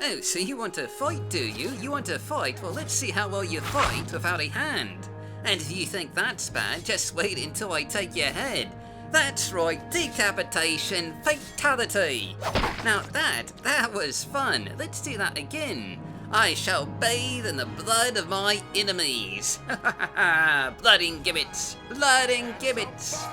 Oh, so you want to fight, do you? You want to fight? Well, let's see how well you fight without a hand. And if you think that's bad, just wait until I take your head. That's right, decapitation, fatality. Now that was fun. Let's do that again. I shall bathe in the blood of my enemies. Blood and gibbets, blood and gibbets.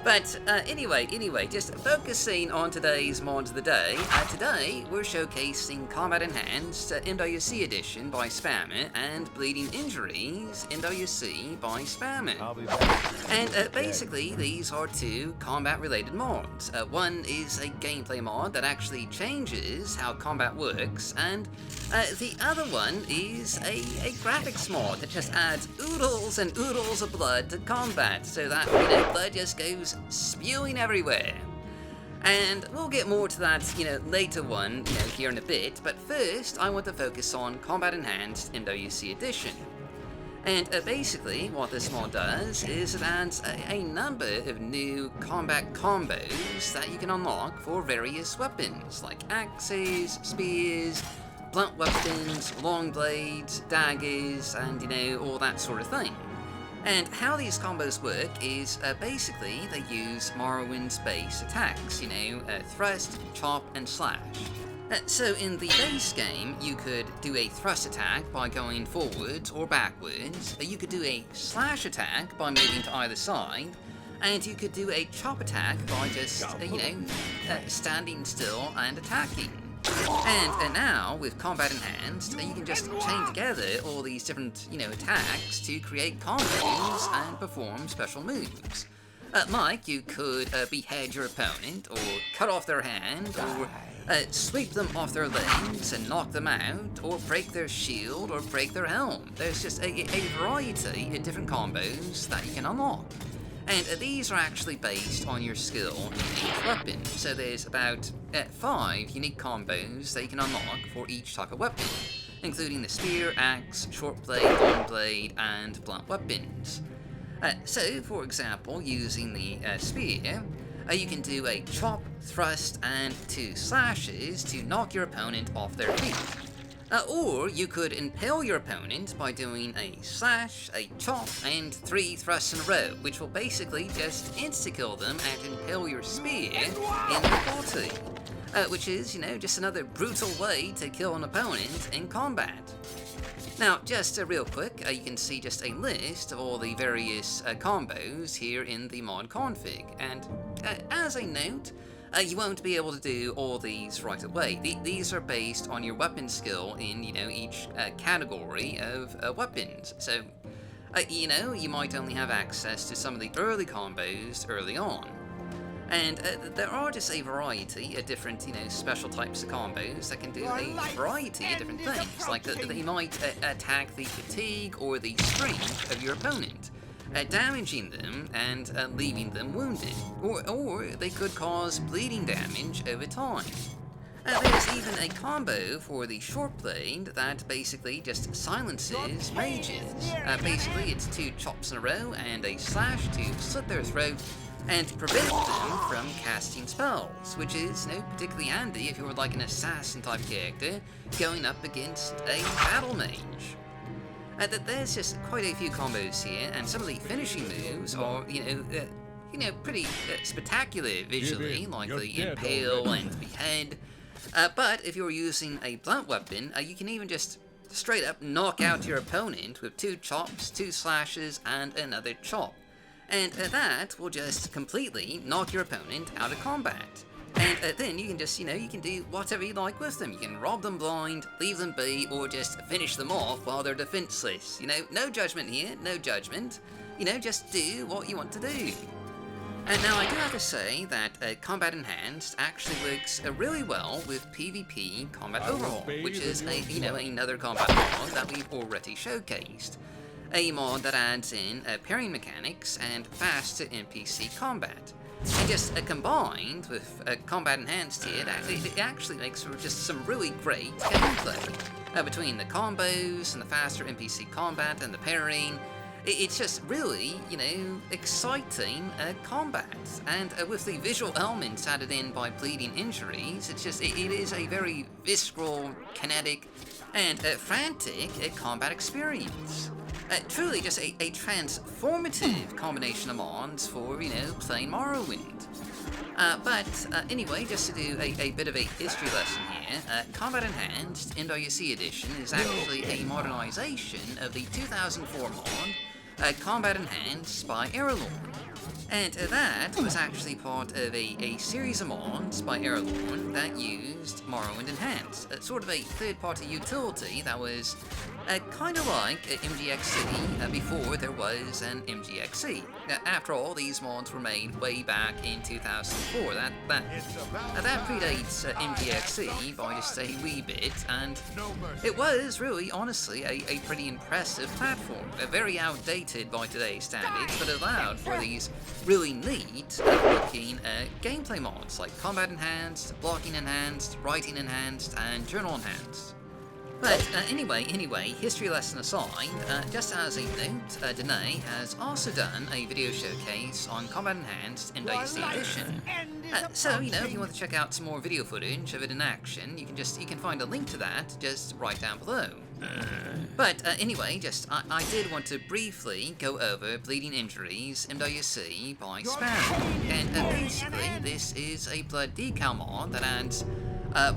But anyway, just focusing on today's mod of the day. Today, we're showcasing Combat Enhanced MWSE Edition by Spammer and Bleeding Injuries MWSE by Spammer. I'll be back. And basically, these are two combat-related mods. One is a gameplay mod that actually changes how combat works, and the other one is a graphics mod that just adds oodles and oodles of blood to combat, so that, blood just goes spewing everywhere. And we'll get more to that, later one, here in a bit, but first I want to focus on Combat Enhanced MWSE Edition. And basically, what this mod does is it adds a number of new combat combos that you can unlock for various weapons, like axes, spears, blunt weapons, long blades, daggers, and, all that sort of thing. And how these combos work is, basically, they use Morrowind's base attacks, thrust, chop, and slash. So in the base game, you could do a thrust attack by going forwards or backwards, you could do a slash attack by moving to either side, and you could do a chop attack by just, standing still and attacking. And now, with Combat Enhanced, you can just chain together all these different, attacks to create combos and perform special moves. Like, you could behead your opponent, or cut off their hand, or sweep them off their legs and knock them out, or break their shield, or break their helm. There's just a variety of different combos that you can unlock. And these are actually based on your skill in each weapon, so there's about 5 unique combos that you can unlock for each type of weapon, including the spear, axe, short blade, long blade, and blunt weapons. So, for example, using the spear, you can do a chop, thrust, and 2 slashes to knock your opponent off their feet. Or you could impale your opponent by doing a slash, a chop, and 3 thrusts in a row, which will basically just insta-kill them and impale your spear in their body. Which is, just another brutal way to kill an opponent in combat. Now, just real quick, you can see just a list of all the various combos here in the mod config, and as a note, you won't be able to do all these right away. These are based on your weapon skill in, each category of weapons. So, you might only have access to some of the early combos early on. And there are just a variety of different, special types of combos that can do a variety of different things. Like, they might attack the fatigue or the strength of your opponent, damaging them and leaving them wounded, or they could cause bleeding damage over time. There's even a combo for the short blade that basically just silences mages. Basically, it's 2 chops in a row and a slash to slit their throat and prevent them from casting spells, which is, particularly handy if you're like an assassin type character going up against a battle mage. There's just quite a few combos here, and some of the finishing moves are, pretty spectacular visually, like the impale and behead. But if you're using a blunt weapon, you can even just straight up knock out your opponent with 2 chops, 2 slashes, and another chop. And that will just completely knock your opponent out of combat. And then you can just, you can do whatever you like with them. You can rob them blind, leave them be, or just finish them off while they're defenseless. No judgment here, no judgment. Just do what you want to do. And now I do have to say that Combat Enhanced actually works really well with PvP Combat Overhaul, which is another combat mod that we've already showcased. A mod that adds in parrying mechanics and faster NPC combat. And just combined with Combat Enhanced here, it actually makes for just some really great gameplay. Between the combos and the faster NPC combat and the parrying, It's just really, exciting combat. And with the visual elements added in by bleeding injuries, it is a very visceral, kinetic, and frantic combat experience. Truly just a transformative combination of mods for, playing Morrowind. But anyway, just to do a bit of a history lesson here, Combat Enhanced MWSE Edition is actually a modernization of the 2004 mod, Combat Enhanced by Aerelorn. And that was actually part of a series of mods by Aerelorn that used Morrowind Enhanced, sort of a third-party utility that was kind of like MGXE before there was an MGXE. After all, these mods were made way back in 2004. That predates MGXE by just a wee bit, and it was really, honestly, a pretty impressive platform. Very outdated by today's standards, but allowed for these really neat looking gameplay mods like Combat Enhanced, Blocking Enhanced, Writing Enhanced, and Journal Enhanced. But anyway, history lesson aside, just as a note, Danae has also done a video showcase on Combat Enhanced MWSE Edition. So, if you want to check out some more video footage of it in action, you can find a link to that just right down below. But anyway, I did want to briefly go over Bleeding Injuries MWSE by Spam. And basically, this is a blood decal mod that adds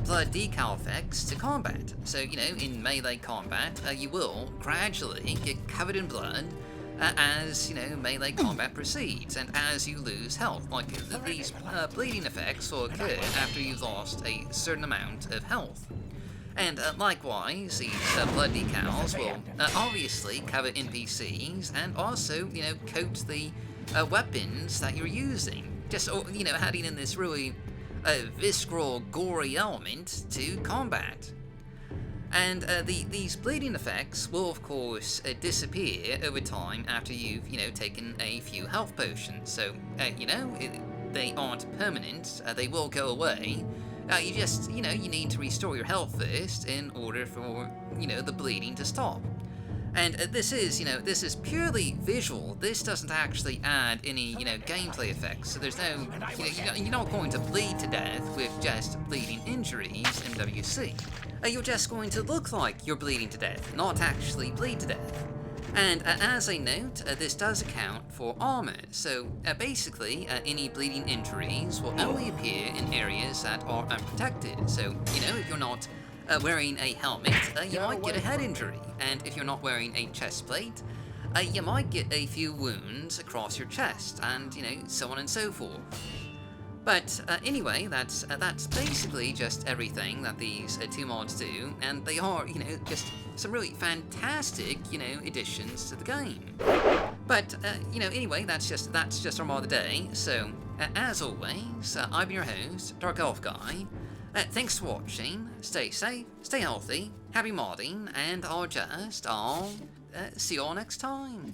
blood decal effects to combat. So, in melee combat, you will gradually get covered in blood as, melee combat proceeds, and as you lose health. Like, these bleeding effects will occur after you've lost a certain amount of health. And likewise, these blood decals will obviously cover NPCs and also, coat the weapons that you're using. Just, adding in this really visceral, gory element to combat. And these bleeding effects will, of course, disappear over time after you've, taken a few health potions. So, they aren't permanent. They will go away. You just, you need to restore your health first in order for, the bleeding to stop. And this is purely visual. This doesn't actually add any, gameplay effects. So there's no, you're not going to bleed to death with just bleeding injuries in MWC. You're just going to look like you're bleeding to death, not actually bleed to death. And as a note, this does account for armor. So basically, any bleeding injuries will only appear in areas that are unprotected. So, if you're not wearing a helmet, you might get a head injury. And if you're not wearing a chest plate, you might get a few wounds across your chest, and, so on and so forth. But anyway, that's basically just everything that these two mods do, and they are, just some really fantastic, additions to the game. But anyway, that's just our mod of the day. So as always, I've been your host, Dark Elf Guy. Thanks for watching. Stay safe, stay healthy, happy modding, and I'll see you all next time.